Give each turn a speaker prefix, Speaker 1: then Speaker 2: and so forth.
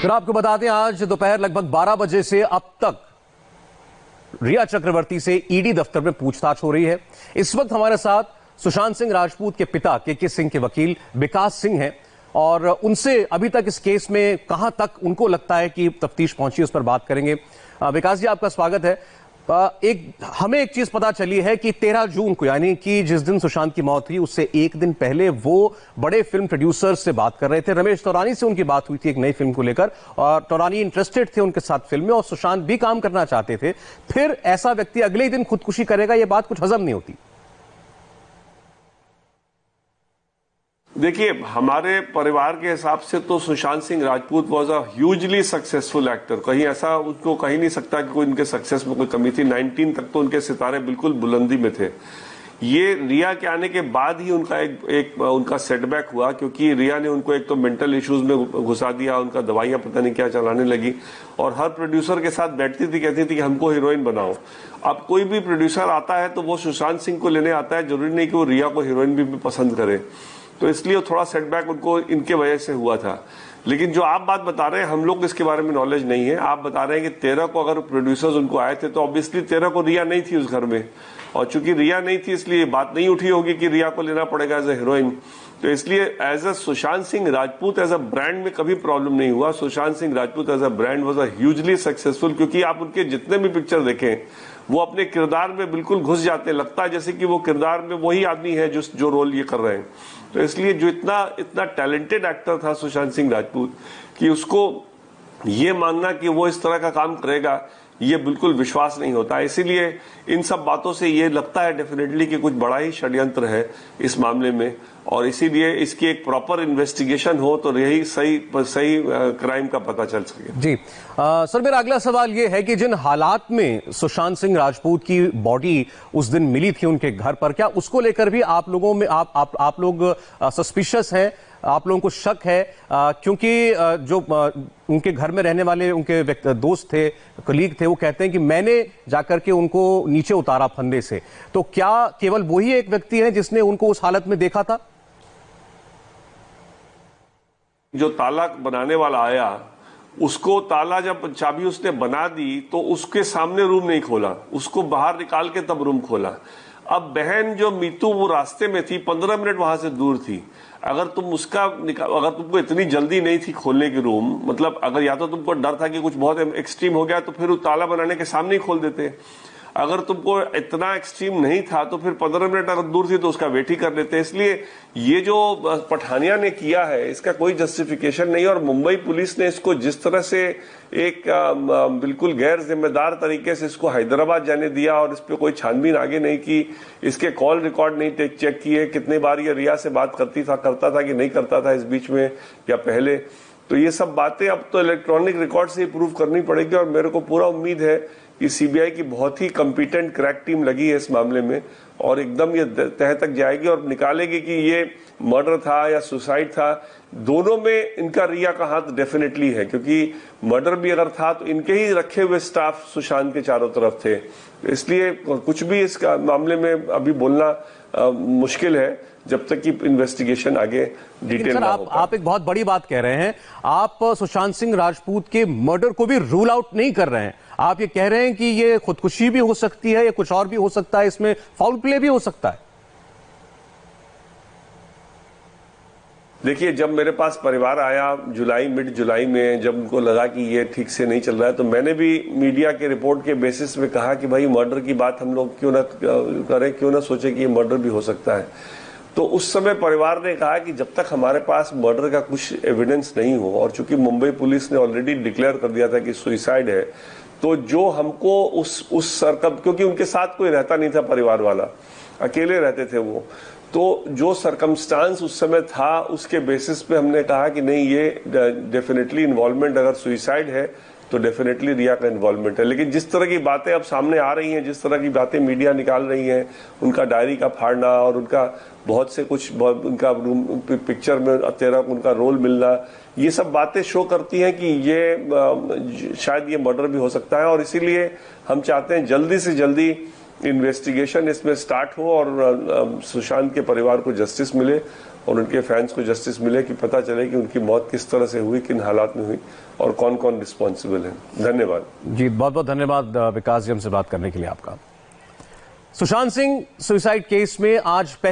Speaker 1: फिर आपको बता दें, आज दोपहर लगभग 12 बजे से अब तक रिया चक्रवर्ती से ईडी दफ्तर में पूछताछ हो रही है। इस वक्त हमारे साथ सुशांत सिंह राजपूत के पिता के सिंह के वकील विकास सिंह हैं और उनसे अभी तक इस केस में कहां तक उनको लगता है कि तफ्तीश पहुंची, उस पर बात करेंगे। विकास जी, आपका स्वागत है। हमें एक चीज पता चली है कि 13 जून को, यानी कि जिस दिन सुशांत की मौत हुई उससे एक दिन पहले वो बड़े फिल्म प्रोड्यूसर से बात कर रहे थे। रमेश तौरानी से उनकी बात हुई थी एक नई फिल्म को लेकर और तौरानी इंटरेस्टेड थे उनके साथ फिल्म में और सुशांत भी काम करना चाहते थे। फिर ऐसा व्यक्ति अगले ही दिन खुदकुशी करेगा, यह बात कुछ हजम नहीं होती।
Speaker 2: देखिए, हमारे परिवार के हिसाब से तो Sushant Singh Rajput was a hugely successful actor. कहीं ऐसा उसको कहीं नहीं सकता कि कोई उनके सक्सेस में कोई कमी थी। 19 तक तो उनके सितारे बिल्कुल बुलंदी में थे। ये रिया के आने के बाद ही उनका उनका सेटबैक हुआ, क्योंकि रिया ने उनको एक तो मेंटल इश्यूज में घुसा दिया, उनका दवाइयां पता नहीं क्या चलाने लगी और हर प्रोड्यूसर के साथ बैठती थी, कहती थी कि हमको हीरोइन बनाओ। अब कोई भी प्रोड्यूसर आता है तो वो सुशांत सिंह को लेने आता है, जरूरी नहीं कि वो रिया को हीरोइन भी पसंद करे। तो इसलिए थोड़ा सेटबैक उनको इनके वजह से हुआ था। लेकिन जो आप बात बता रहे हैं, हम लोग इसके बारे में नॉलेज नहीं है। आप बता रहे हैं कि 13 को अगर प्रोड्यूसर्स उनको आए थे तो ऑब्वियसली 13 को रिया नहीं थी उस घर में, और चूंकि रिया नहीं थी इसलिए बात नहीं उठी होगी कि रिया को लेना पड़ेगा एज ए हीरोइन। तो इसलिए as a Sushant Singh Rajput as a brand में कभी प्रॉब्लम नहीं हुआ। Sushant Singh Rajput as a brand was a hugely successful, क्योंकि आप उनके जितने भी पिक्चर देखें वो अपने किरदार में बिल्कुल घुस जाते हैं, लगता है जैसे कि वो किरदार में वही आदमी है जो रोल ये कर रहे हैं। तो इसलिए जो इतना टैलेंटेड एक्टर था सुशांत सिंह राजपूत, कि उसको ये मानना कि वो इस तरह का काम करेगा, ये बिल्कुल विश्वास नहीं होता। इसीलिए इन सब बातों से ये लगता है डेफिनेटली कि कुछ बड़ा ही षड्यंत्र है इस मामले में, और इसीलिए इसकी एक प्रॉपर इन्वेस्टिगेशन हो तो यही सही क्राइम का पता चल सके। जी
Speaker 1: सर, मेरा अगला सवाल ये है कि जिन हालात में सुशांत सिंह राजपूत की बॉडी उस दिन मिली थी उनके घर पर, क्या उसको लेकर भी आप लोगों में आप लोग सस्पिशियस हैं, आप लोगों को शक है? क्योंकि जो उनके घर में रहने वाले उनके दोस्त थे, कलीग थे, वो कहते हैं कि मैंने जाकर के उनको नीचे उतारा फंदे से। तो क्या केवल वही एक व्यक्ति है जिसने उनको उस हालत में देखा था?
Speaker 2: जो ताला बनाने वाला आया, उसको ताला जब चाबी उसने बना दी तो उसके सामने रूम नहीं खोला, उसको बाहर निकाल के तब रूम खोला। अब बहन जो मीतू वो रास्ते में थी, 15 मिनट वहां से दूर थी। अगर तुमको इतनी जल्दी नहीं थी खोलने की रूम, मतलब अगर या तो तुमको डर था कि कुछ बहुत एक्सट्रीम हो गया तो फिर ताला बनाने के सामने ही खोल देते। अगर तुमको इतना एक्सट्रीम नहीं था तो फिर 15 मिनट अगर दूर थी तो उसका वेट ही कर लेते। इसलिए ये जो पठानिया ने किया है इसका कोई जस्टिफिकेशन नहीं। और मुंबई पुलिस ने इसको जिस तरह से एक बिल्कुल गैर जिम्मेदार तरीके से इसको हैदराबाद जाने दिया और इस पर कोई छानबीन आगे नहीं की, इसके कॉल रिकॉर्ड नहीं चेक किए, कितने बार ये रिया से बात करता था कि नहीं करता था इस बीच में या पहले, तो ये सब बातें अब तो इलेक्ट्रॉनिक रिकॉर्ड से ही प्रूव करनी पड़ेगी। और मेरे को पूरा उम्मीद है कि सीबीआई की बहुत ही कंपिटेंट क्रैक टीम लगी है इस मामले में और एकदम ये तह तक जाएगी और निकालेगी कि ये मर्डर था या सुसाइड था। दोनों में इनका रिया का हाथ डेफिनेटली है, क्योंकि मर्डर भी अगर था तो इनके ही रखे हुए स्टाफ सुशांत के चारों तरफ थे। इसलिए कुछ भी इस मामले में अभी बोलना मुश्किल है जब तक कि इन्वेस्टिगेशन आगे डिटेल ना हो।
Speaker 1: आप एक बहुत बड़ी बात कह रहे हैं, आप सुशांत सिंह राजपूत के मर्डर को भी रूल आउट नहीं कर रहे हैं। आप ये कह रहे हैं कि ये खुदकुशी भी हो सकती है या कुछ और भी हो सकता है, इसमें फाउल प्ले भी हो सकता है।
Speaker 2: देखिए, जब मेरे पास परिवार आया मिड जुलाई में, जब उनको लगा कि ये ठीक से नहीं चल रहा है, तो मैंने भी मीडिया के रिपोर्ट के बेसिस पे कहा कि भाई मर्डर की बात हम लोग क्यों ना करें, क्यों ना सोचे कि ये मर्डर भी हो सकता है। तो उस समय परिवार ने कहा कि जब तक हमारे पास मर्डर का कुछ एविडेंस नहीं हो, और चूंकि मुंबई पुलिस ने ऑलरेडी डिक्लेयर कर दिया था कि सुसाइड है, तो जो हमको उस सरकम, क्योंकि उनके साथ कोई रहता नहीं था परिवार वाला, अकेले रहते थे वो, तो जो सरकमस्टांस उस समय था उसके बेसिस पे हमने कहा कि नहीं, ये डेफिनेटली इन्वॉल्वमेंट अगर सुसाइड है तो डेफिनेटली रिया का इन्वॉल्वमेंट है। लेकिन जिस तरह की बातें अब सामने आ रही हैं, जिस तरह की बातें मीडिया निकाल रही है, उनका डायरी का फाड़ना और उनका बहुत से कुछ उनका पिक्चर में 13 उनका रोल मिलना, ये सब बातें शो करती हैं कि ये शायद ये मर्डर भी हो सकता है। और इसीलिए हम चाहते हैं जल्दी से जल्दी इन्वेस्टिगेशन इसमें स्टार्ट हो और सुशांत के परिवार को जस्टिस मिले और उनके फैंस को जस्टिस मिले, कि पता चले कि उनकी मौत किस तरह से हुई, किन हालात में हुई और कौन कौन रिस्पॉन्सिबल है। धन्यवाद
Speaker 1: जी, बहुत बहुत धन्यवाद विकास जी हमसे बात करने के लिए आपका। सुशांत सिंह सुसाइड केस में आज पहली